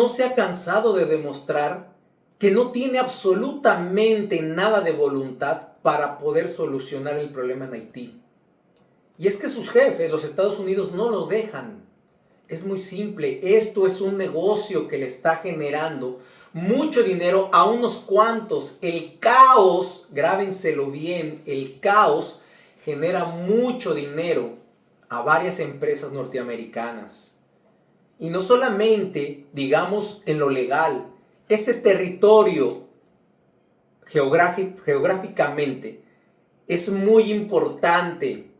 no se ha cansado de demostrar que no tiene absolutamente nada de voluntad para poder solucionar el problema en Haití. Y es que sus jefes, los Estados Unidos, no lo dejan. Es muy simple, esto es un negocio que le está generando mucho dinero a unos cuantos. El caos, grábenselo bien, el caos genera mucho dinero a varias empresas norteamericanas. Y no solamente, digamos, en lo legal, ese territorio geográficamente es muy importante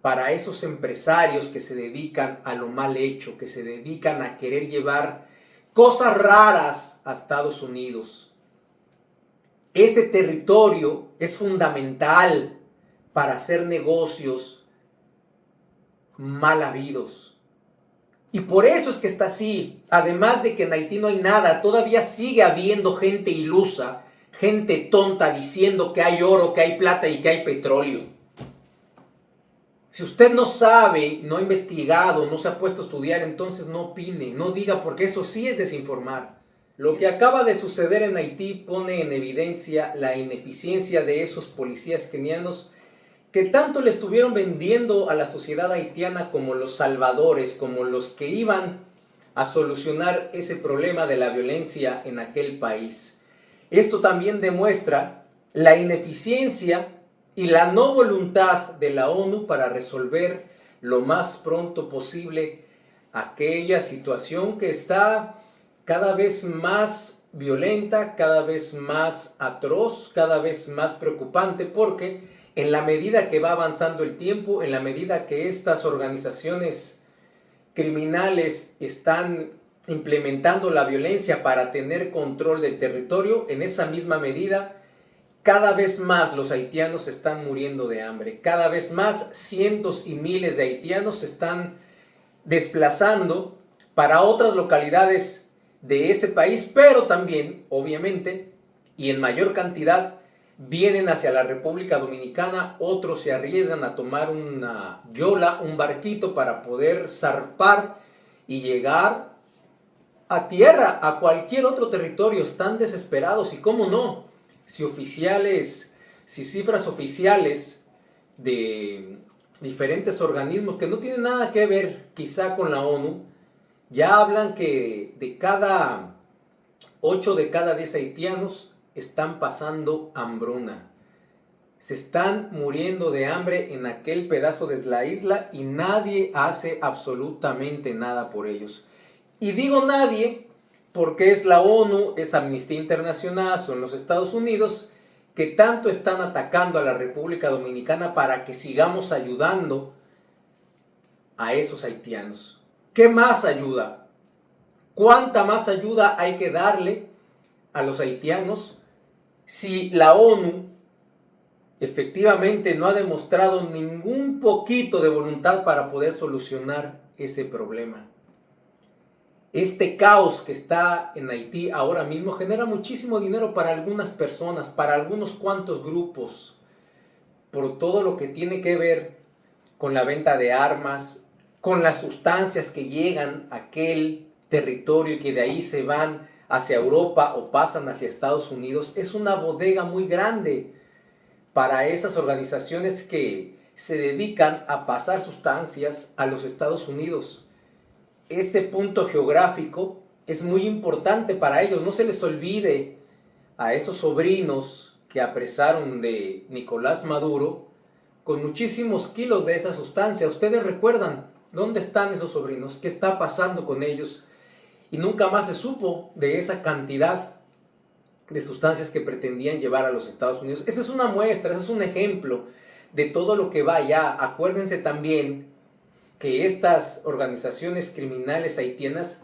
para esos empresarios que se dedican a lo mal hecho, que se dedican a querer llevar cosas raras a Estados Unidos. Ese territorio es fundamental para hacer negocios mal habidos. Y por eso es que está así. Además de que en Haití no hay nada, todavía sigue habiendo gente ilusa, gente tonta diciendo que hay oro, que hay plata y que hay petróleo. Si usted no sabe, no ha investigado, no se ha puesto a estudiar, entonces no opine, no diga, porque eso sí es desinformar. Lo que acaba de suceder en Haití pone en evidencia la ineficiencia de esos policías kenianos que tanto le estuvieron vendiendo a la sociedad haitiana como los salvadores, como los que iban a solucionar ese problema de la violencia en aquel país. Esto también demuestra la ineficiencia y la no voluntad de la ONU para resolver lo más pronto posible aquella situación que está cada vez más violenta, cada vez más atroz, cada vez más preocupante, porque en la medida que va avanzando el tiempo, en la medida que estas organizaciones criminales están implementando la violencia para tener control del territorio, en esa misma medida cada vez más los haitianos están muriendo de hambre. Cada vez más cientos y miles de haitianos se están desplazando para otras localidades de ese país, pero también, obviamente, y en mayor cantidad, vienen hacia la República Dominicana. Otros se arriesgan a tomar una yola, un barquito para poder zarpar y llegar a tierra, a cualquier otro territorio. Están desesperados y cómo no. Si cifras oficiales de diferentes organismos que no tienen nada que ver quizá con la ONU, ya hablan que de cada 8 de cada 10 haitianos están pasando hambruna. Se están muriendo de hambre en aquel pedazo de la isla y nadie hace absolutamente nada por ellos. Y digo nadie porque es la ONU, es Amnistía Internacional, son los Estados Unidos, que tanto están atacando a la República Dominicana para que sigamos ayudando a esos haitianos. ¿Qué más ayuda? ¿Cuánta más ayuda hay que darle a los haitianos si la ONU efectivamente no ha demostrado ningún poquito de voluntad para poder solucionar ese problema? Este caos que está en Haití ahora mismo genera muchísimo dinero para algunas personas, para algunos cuantos grupos, por todo lo que tiene que ver con la venta de armas, con las sustancias que llegan a aquel territorio y que de ahí se van hacia Europa o pasan hacia Estados Unidos. Es una bodega muy grande para esas organizaciones que se dedican a pasar sustancias a los Estados Unidos. Ese punto geográfico es muy importante para ellos. No se les olvide a esos sobrinos que apresaron de Nicolás Maduro con muchísimos kilos de esa sustancia. Ustedes recuerdan dónde están esos sobrinos, qué está pasando con ellos, y nunca más se supo de esa cantidad de sustancias que pretendían llevar a los Estados Unidos. Esa es una muestra, ese es un ejemplo de todo lo que va allá. Acuérdense también que estas organizaciones criminales haitianas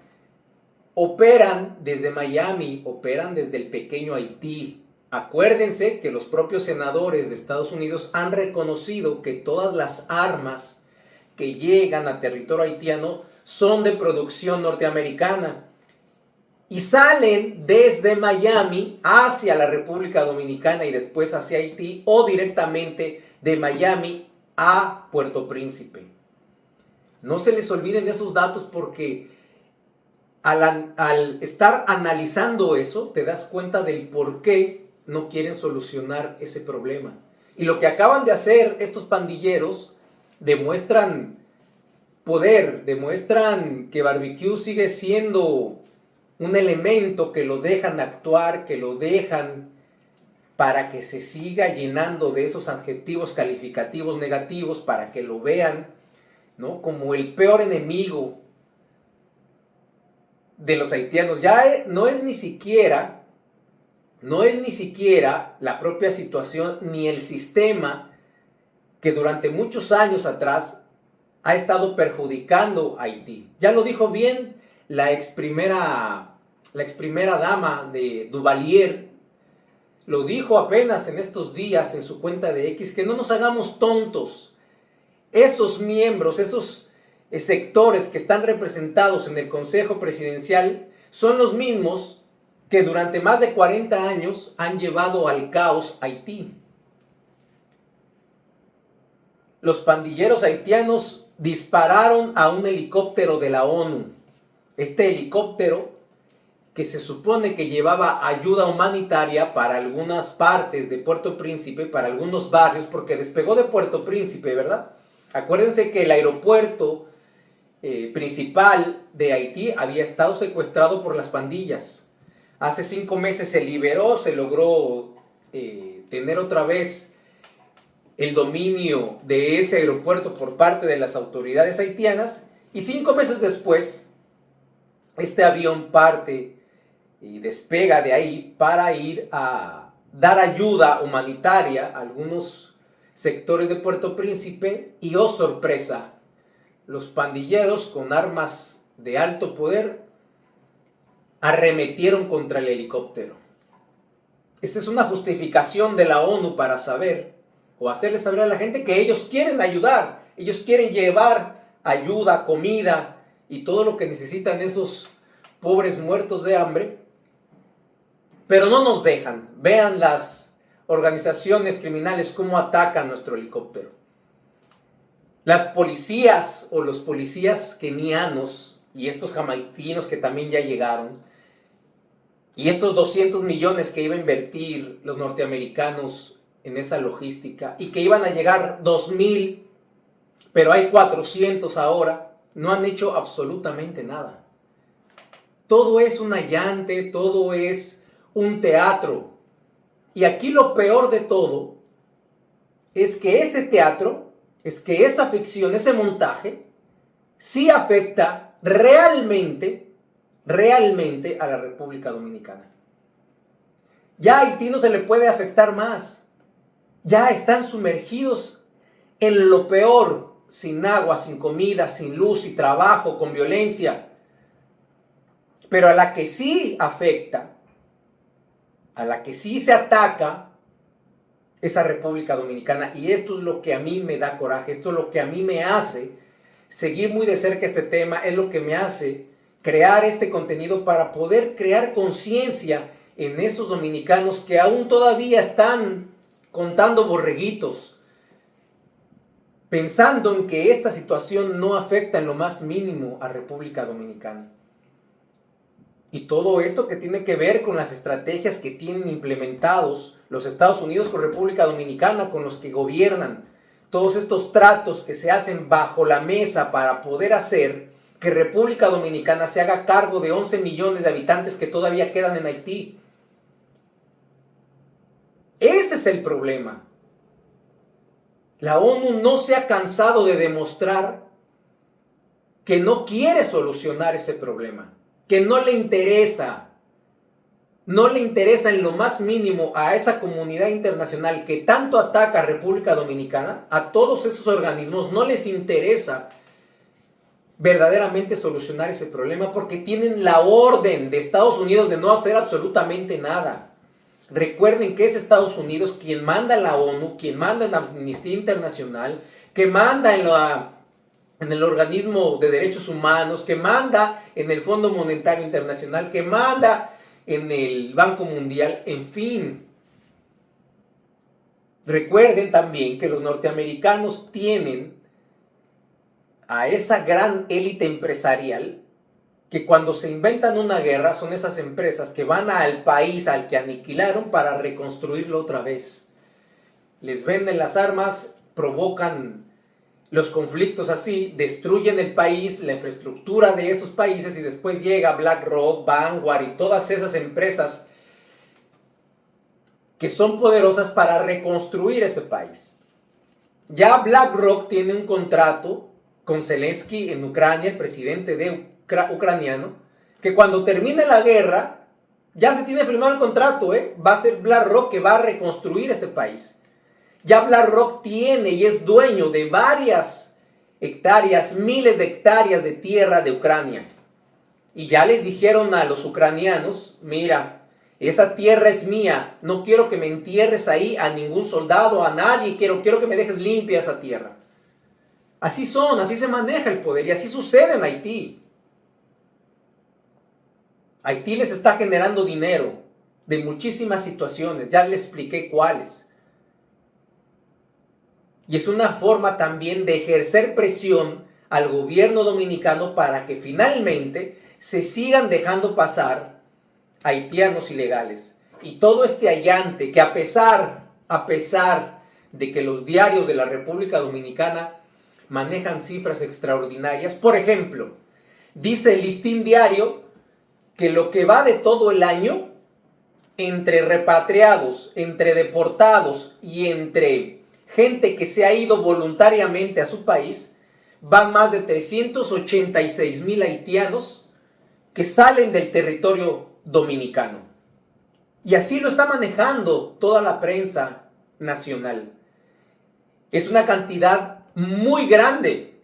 operan desde Miami, operan desde el pequeño Haití. Acuérdense que los propios senadores de Estados Unidos han reconocido que todas las armas que llegan a territorio haitiano son de producción norteamericana y salen desde Miami hacia la República Dominicana y después hacia Haití, o directamente de Miami a Puerto Príncipe. No se les olviden esos datos porque al estar analizando eso, te das cuenta del por qué no quieren solucionar ese problema. Y lo que acaban de hacer estos pandilleros demuestran poder, demuestran que Barbecue sigue siendo un elemento que lo dejan actuar, que lo dejan para que se siga llenando de esos adjetivos calificativos negativos, para que lo vean, ¿no?, como el peor enemigo de los haitianos. Ya no es ni siquiera la propia situación ni el sistema que durante muchos años atrás ha estado perjudicando a Haití. Ya lo dijo bien la ex primera dama de Duvalier, lo dijo apenas en estos días en su cuenta de X, que no nos hagamos tontos. Esos miembros, esos sectores que están representados en el Consejo Presidencial son los mismos que durante más de 40 años han llevado al caos a Haití. Los pandilleros haitianos dispararon a un helicóptero de la ONU. Este helicóptero, que se supone que llevaba ayuda humanitaria para algunas partes de Puerto Príncipe, para algunos barrios, porque despegó de Puerto Príncipe, ¿verdad? Acuérdense que el aeropuerto principal de Haití había estado secuestrado por las pandillas. Hace 5 meses se liberó, se logró tener otra vez el dominio de ese aeropuerto por parte de las autoridades haitianas, y 5 meses después este avión parte y despega de ahí para ir a dar ayuda humanitaria a algunos sectores de Puerto Príncipe, y oh sorpresa, los pandilleros con armas de alto poder arremetieron contra el helicóptero. Esta es una justificación de la ONU para saber, o hacerle saber a la gente, que ellos quieren ayudar, ellos quieren llevar ayuda, comida y todo lo que necesitan esos pobres muertos de hambre, pero no nos dejan. Vean las organizaciones criminales cómo atacan nuestro helicóptero. Las policías o los policías kenianos y estos jamaicos que también ya llegaron, y estos 200 millones que iba a invertir los norteamericanos en esa logística, y que iban a llegar 2,000, pero hay 400 ahora, no han hecho absolutamente nada. Todo es un allante, todo es un teatro. Y aquí lo peor de todo es que ese teatro, es que esa ficción, ese montaje, sí afecta realmente a la República Dominicana. Ya a Haití no se le puede afectar más. Ya están sumergidos en lo peor, sin agua, sin comida, sin luz y trabajo, con violencia. Pero a la que sí afecta, a la que sí se ataca, esa República Dominicana. Y esto es lo que a mí me da coraje, esto es lo que a mí me hace seguir muy de cerca este tema, es lo que me hace crear este contenido para poder crear conciencia en esos dominicanos que aún todavía están contando borreguitos, pensando en que esta situación no afecta en lo más mínimo a República Dominicana. Y todo esto que tiene que ver con las estrategias que tienen implementados los Estados Unidos con República Dominicana, con los que gobiernan, todos estos tratos que se hacen bajo la mesa para poder hacer que República Dominicana se haga cargo de 11 millones de habitantes que todavía quedan en Haití. Ese es el problema. La ONU no se ha cansado de demostrar que no quiere solucionar ese problema, que no le interesa en lo más mínimo a esa comunidad internacional que tanto ataca a República Dominicana, a todos esos organismos no les interesa verdaderamente solucionar ese problema, porque tienen la orden de Estados Unidos de no hacer absolutamente nada. Recuerden que es Estados Unidos quien manda en la ONU, quien manda en la Amnistía Internacional, que manda en el organismo de derechos humanos, que manda en el Fondo Monetario Internacional, que manda en el Banco Mundial, en fin. Recuerden también que los norteamericanos tienen a esa gran élite empresarial que cuando se inventan una guerra son esas empresas que van al país al que aniquilaron para reconstruirlo otra vez. Les venden las armas, provocan los conflictos así, destruyen el país, la infraestructura de esos países y después llega BlackRock, Vanguard y todas esas empresas que son poderosas para reconstruir ese país. Ya BlackRock tiene un contrato con Zelensky en Ucrania, el presidente ucraniano, que cuando termine la guerra, ya se tiene firmado el contrato, va a ser BlackRock que va a reconstruir ese país. Ya BlackRock tiene y es dueño de varias hectáreas, miles de hectáreas de tierra de Ucrania. Y ya les dijeron a los ucranianos, mira, esa tierra es mía, no quiero que me entierres ahí a ningún soldado, a nadie, quiero que me dejes limpia esa tierra. Así son, así se maneja el poder y así sucede en Haití. Haití les está generando dinero de muchísimas situaciones, ya les expliqué cuáles. Y es una forma también de ejercer presión al gobierno dominicano para que finalmente se sigan dejando pasar haitianos ilegales. Y todo este allante que a pesar de que los diarios de la República Dominicana manejan cifras extraordinarias, por ejemplo, dice el Listín Diario que lo que va de todo el año, entre repatriados, entre deportados y entre gente que se ha ido voluntariamente a su país, van más de 386,000 haitianos que salen del territorio dominicano. Y así lo está manejando toda la prensa nacional. Es una cantidad muy grande.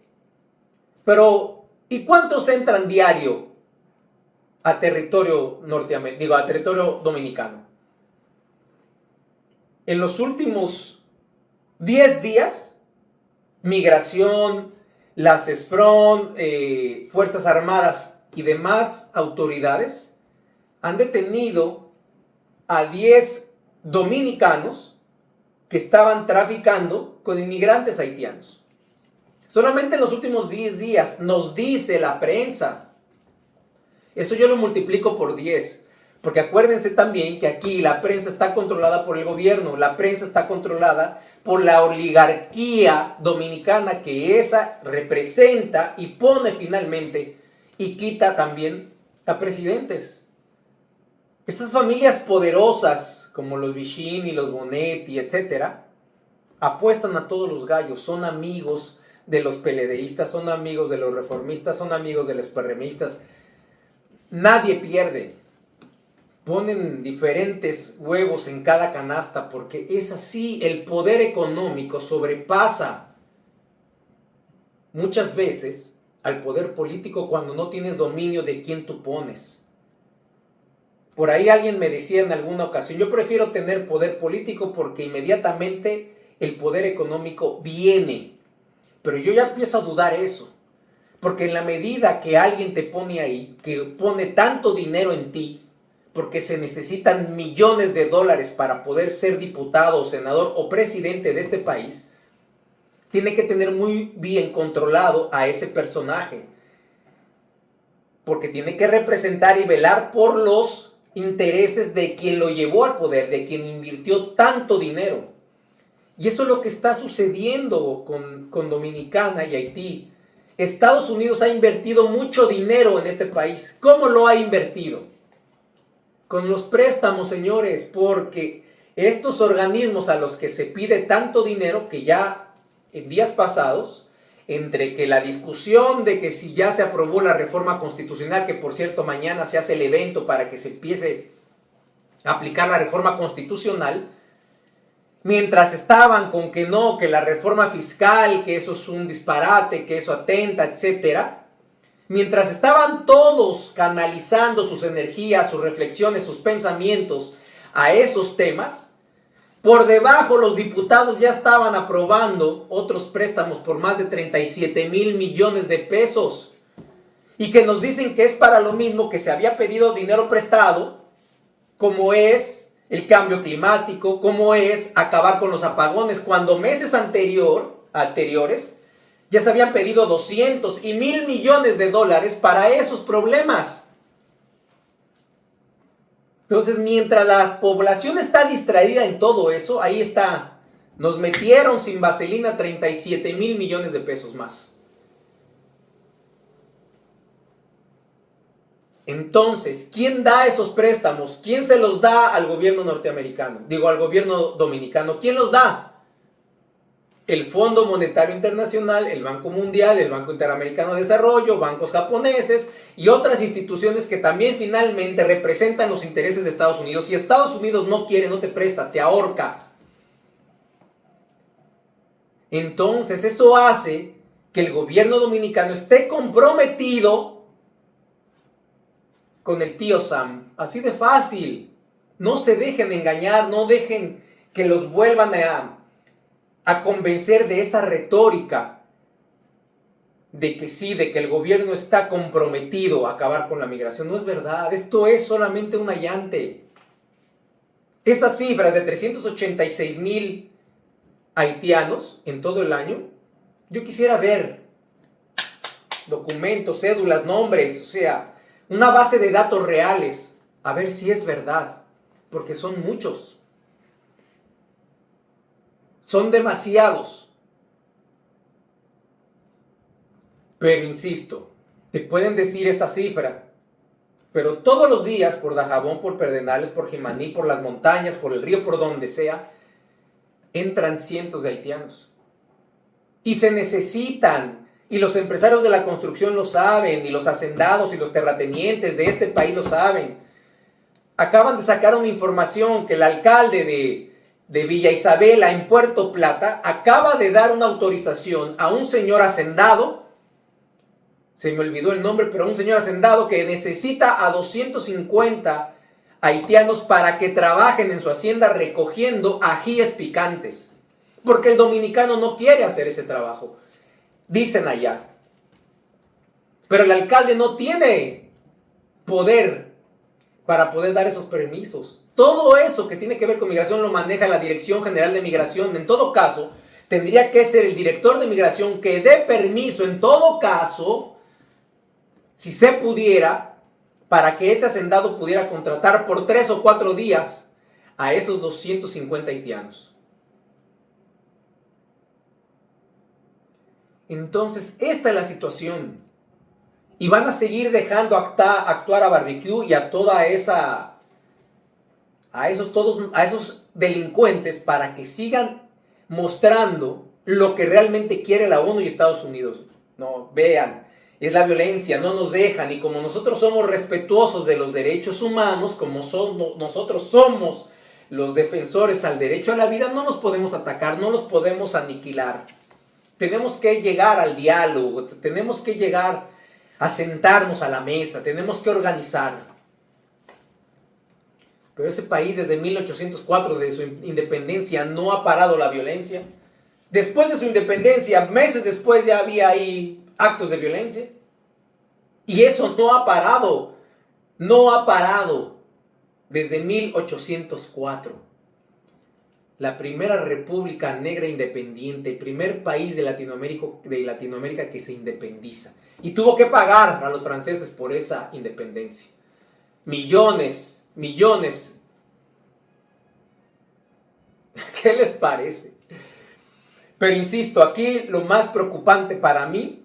Pero, ¿y cuántos entran diario a territorio a territorio dominicano? En los últimos 10 días, Migración, la CESFRON, Fuerzas Armadas y demás autoridades han detenido a 10 dominicanos que estaban traficando con inmigrantes haitianos. Solamente en los últimos 10 días, nos dice la prensa. Eso yo lo multiplico por 10. Porque acuérdense también que aquí la prensa está controlada por el gobierno, la prensa está controlada por la oligarquía dominicana que esa representa y pone finalmente y quita también a presidentes. Estas familias poderosas como los Vicini, los Bonetti, etcétera, apuestan a todos los gallos, son amigos de los peledeístas, son amigos de los reformistas, son amigos de los perremistas. Nadie pierde. Ponen diferentes huevos en cada canasta porque es así, el poder económico sobrepasa muchas veces al poder político cuando no tienes dominio de quién tú pones. Por ahí alguien me decía en alguna ocasión, yo prefiero tener poder político porque inmediatamente el poder económico viene. Pero yo ya empiezo a dudar eso, porque en la medida que alguien te pone ahí, que pone tanto dinero en ti, porque se necesitan millones de dólares para poder ser diputado, senador o presidente de este país, tiene que tener muy bien controlado a ese personaje, porque tiene que representar y velar por los intereses de quien lo llevó al poder, de quien invirtió tanto dinero. Y eso es lo que está sucediendo con Dominicana y Haití. Estados Unidos ha invertido mucho dinero en este país. ¿Cómo lo ha invertido? Con los préstamos, señores, porque estos organismos a los que se pide tanto dinero, que ya en días pasados, entre que la discusión de que si ya se aprobó la reforma constitucional, que por cierto mañana se hace el evento para que se empiece a aplicar la reforma constitucional, mientras estaban con que no, que la reforma fiscal, que eso es un disparate, que eso atenta, etcétera. Mientras estaban todos canalizando sus energías, sus reflexiones, sus pensamientos a esos temas, por debajo los diputados ya estaban aprobando otros préstamos por más de 37,000 millones de pesos. Y que nos dicen que es para lo mismo que se había pedido dinero prestado, como es el cambio climático, como es acabar con los apagones, cuando meses anteriores Ya se habían pedido 200 y 1,000 millones de dólares para esos problemas. Entonces, mientras la población está distraída en todo eso, ahí está. Nos metieron sin vaselina 37,000 millones de pesos más. Entonces, ¿quién da esos préstamos? ¿Quién se los da al gobierno norteamericano? Digo, al gobierno dominicano. ¿Quién los da? El Fondo Monetario Internacional, el Banco Mundial, el Banco Interamericano de Desarrollo, bancos japoneses y otras instituciones que también finalmente representan los intereses de Estados Unidos. Si Estados Unidos no quiere, no te presta, te ahorca. Entonces, eso hace que el gobierno dominicano esté comprometido con el tío Sam. Así de fácil. No se dejen engañar, no dejen que los vuelvan a convencer de esa retórica de que sí, de que el gobierno está comprometido a acabar con la migración. No es verdad, esto es solamente un allante. Esas cifras de 386,000 haitianos en todo el año, yo quisiera ver documentos, cédulas, nombres, o sea, una base de datos reales, a ver si es verdad, porque son muchos. Son demasiados. Pero insisto, te pueden decir esa cifra, pero todos los días por Dajabón, por Pedernales, por Jimaní, por las montañas, por el río, por donde sea, entran cientos de haitianos. Y se necesitan, y los empresarios de la construcción lo saben, y los hacendados y los terratenientes de este país lo saben. Acaban de sacar una información que el alcalde de Villa Isabela en Puerto Plata acaba de dar una autorización a un señor hacendado, se me olvidó el nombre, pero un señor hacendado que necesita a 250 haitianos para que trabajen en su hacienda recogiendo ajíes picantes, porque el dominicano no quiere hacer ese trabajo, dicen allá. Pero el alcalde no tiene poder para poder dar esos permisos. Todo eso que tiene que ver con migración lo maneja la Dirección General de Migración. En todo caso, tendría que ser el director de migración que dé permiso, en todo caso, si se pudiera, para que ese hacendado pudiera contratar por 3 o 4 días a esos 250 haitianos. Entonces, esta es la situación. Y van a seguir dejando actuar a Barbecue y a toda esa... a esos delincuentes para que sigan mostrando lo que realmente quiere la ONU y Estados Unidos. No, vean, es la violencia, no nos dejan, y como nosotros somos respetuosos de los derechos humanos, como nosotros somos los defensores al derecho a la vida, no nos podemos atacar, no los podemos aniquilar. Tenemos que llegar al diálogo, tenemos que llegar a sentarnos a la mesa, tenemos que organizar. Pero ese país desde 1804, de su independencia, no ha parado la violencia. Después de su independencia, meses después ya había ahí actos de violencia. Y eso no ha parado. No ha parado desde 1804. La primera república negra independiente, el primer país de Latinoamérica que se independiza. Y tuvo que pagar a los franceses por esa independencia. Millones. ¿Qué les parece? Pero insisto, aquí lo más preocupante para mí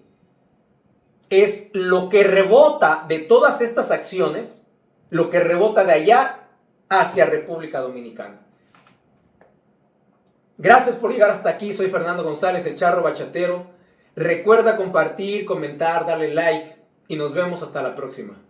es lo que rebota de todas estas acciones, lo que rebota de allá hacia República Dominicana. Gracias por llegar hasta aquí, soy Fernando González, el Charro Bachatero. Recuerda compartir, comentar, darle like y nos vemos hasta la próxima.